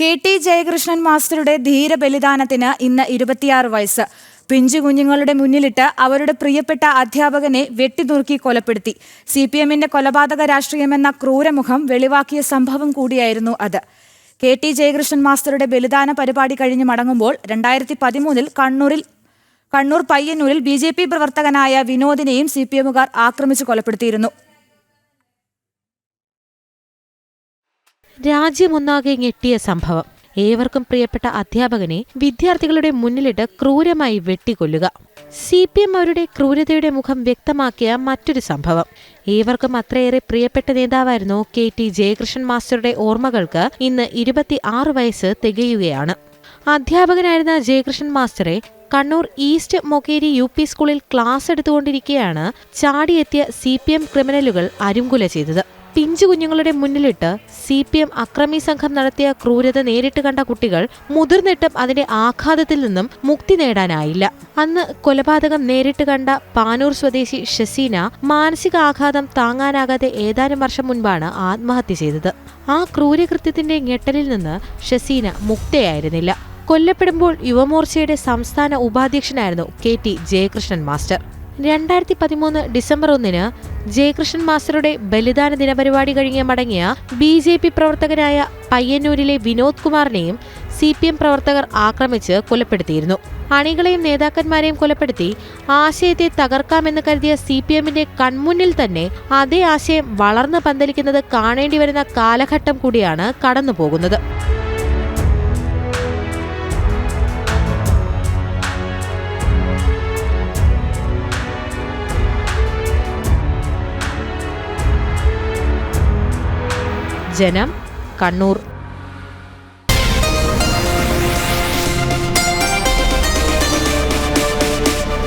K T. Jayakrishnan മാസ്റ്ററുടെ ധീരബലിദാനത്തിന് ഇന്ന് 26 വയസ്സ്. പിഞ്ചു കുഞ്ഞുങ്ങളുടെ മുന്നിലിട്ട് അവരുടെ പ്രിയപ്പെട്ട അധ്യാപകനെ വെട്ടിനുറുക്കി കൊലപ്പെടുത്തി. CPM-ന്റെ കൊലപാതക രാഷ്ട്രീയമെന്ന ക്രൂരമുഖം വെളിവാക്കിയ സംഭവം കൂടിയായിരുന്നു അത്. കെ.ടി. ജയകൃഷ്ണൻ മാസ്റ്ററുടെ ബലിദാന പരിപാടി കഴിഞ്ഞ് മടങ്ങുമ്പോൾ 2013-ൽ കണ്ണൂർ പയ്യന്നൂരിൽ BJP പ്രവർത്തകനായ വിനോദിനെയും CPM-കാർ ആക്രമിച്ചു കൊലപ്പെടുത്തിയിരുന്നു. രാജ്യമൊന്നാകെ ഞെട്ടിയ സംഭവം. ഏവർക്കും പ്രിയപ്പെട്ട അധ്യാപകനെ വിദ്യാർത്ഥികളുടെ മുന്നിലിട്ട് ക്രൂരമായി വെട്ടിക്കൊല്ലുക. CPM അവരുടെ ക്രൂരതയുടെ മുഖം വ്യക്തമാക്കിയ മറ്റൊരു സംഭവം. ഏവർക്കും അത്രയേറെ പ്രിയപ്പെട്ട നേതാവായിരുന്നു കെ.ടി. ജയകൃഷ്ണൻ മാസ്റ്ററുടെ ഓർമ്മകൾക്ക് ഇന്ന് 26 വയസ്സ് തികയുകയാണ്. അധ്യാപകനായിരുന്ന ജയകൃഷ്ണൻ മാസ്റ്ററെ കണ്ണൂർ ഈസ്റ്റ് മൊകേരി UP സ്കൂളിൽ ക്ലാസ് എടുത്തുകൊണ്ടിരിക്കെയാണ് ചാടിയെത്തിയ CPM ക്രിമിനലുകൾ അരുംകൊല ചെയ്തത്. പിഞ്ചു കുഞ്ഞുങ്ങളുടെ മുന്നിലിട്ട് CPM അക്രമി സംഘം നടത്തിയ ക്രൂരത നേരിട്ട് കണ്ട കുട്ടികൾ മുതിർന്നിട്ടും അതിന്റെ ആഘാതത്തിൽ നിന്നും മുക്തി നേടാനായില്ല. അന്ന് കൊലപാതകം നേരിട്ട് കണ്ട പാനൂർ സ്വദേശി ഷസീന മാനസികാഘാതം താങ്ങാനാകാതെ ഏതാനും വർഷം മുൻപാണ് ആത്മഹത്യ ചെയ്തത്. ആ ക്രൂരകൃത്യത്തിന്റെ ഞെട്ടലിൽ നിന്ന് ഷസീന മുക്തയായിരുന്നില്ല. കൊല്ലപ്പെടുമ്പോൾ യുവമോർച്ചയുടെ സംസ്ഥാന ഉപാധ്യക്ഷനായിരുന്നു കെ.ടി. ജയകൃഷ്ണൻ മാസ്റ്റർ. 2013 ഡിസംബർ 1-ന് ജയകൃഷ്ണൻ മാസ്റ്ററുടെ ബലിദാന ദിനപരിപാടി കഴിഞ്ഞ് മടങ്ങിയ BJP പ്രവർത്തകനായ പയ്യന്നൂരിലെ വിനോദ് കുമാറിനെയും CPM പ്രവർത്തകർ ആക്രമിച്ച് കൊലപ്പെടുത്തിയിരുന്നു. അണികളെയും നേതാക്കന്മാരെയും കൊലപ്പെടുത്തി ആശയത്തെ തകർക്കാമെന്ന് കരുതിയ CPM-ന്റെ കൺമുന്നിൽ തന്നെ അതേ ആശയം വളർന്ന് പന്തലിക്കുന്നത് കാണേണ്ടി വരുന്ന കാലഘട്ടം കൂടിയാണ് കടന്നുപോകുന്നത്. ജനം, കണ്ണൂർ.